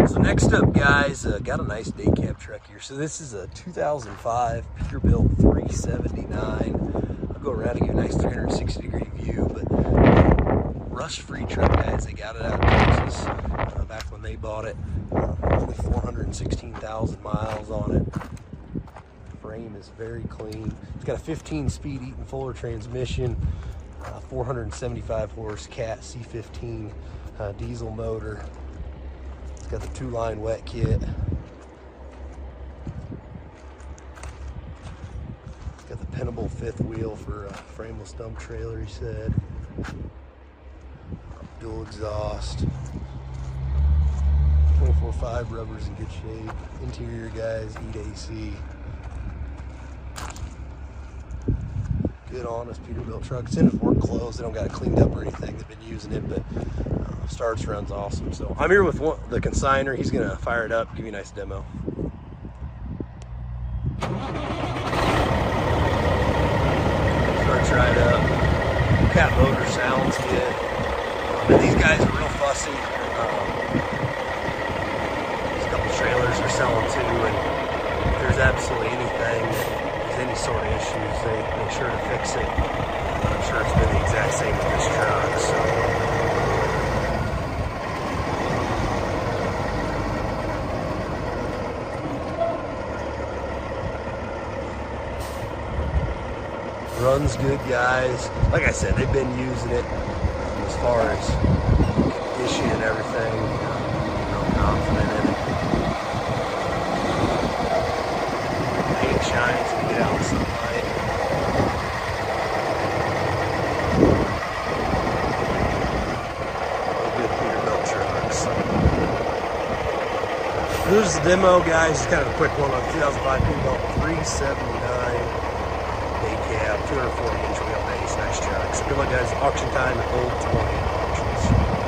So next up, guys, got a nice day cab truck here. So this is a 2005 Peterbilt 379. I'll go around and give you a nice 360-degree view, but rust-free truck, guys. They got it out of Texas back when they bought it. Only 416,000 miles on it. Frame is very clean. It's got a 15-speed Eaton Fuller transmission, 475 horse Cat C15 diesel motor. It's got the 2-line wet kit. It's got the pinnable fifth wheel for a frameless dump trailer, he said. Dual exhaust. 24/5 rubber's in good shape. Interior, guys, Eat AC. Good, honest Peterbilt truck. It's in his work clothes. They don't got it cleaned up or anything. They've been using it, but starts, runs awesome. So I'm here with the consignor. He's gonna fire it up, give you a nice demo. Starts right up. Cat motor sounds good. And these guys are real fussy. There's a couple trailers they're selling too, and if there's absolutely anything that any sort of issues, they make sure to fix it. I'm sure it's been the exact same with this truck. So runs good, guys. Like I said, they've been using it as far as condition and everything. I'm confident in it. Paint shines. Get out in sunlight. Good Peterbilt trucks. Here's the demo, guys. It's kind of a quick one on 2005 Peterbilt 379 day cab, 240-inch wheelbase. Nice truck. So good luck, guys. Auction time at Old 20.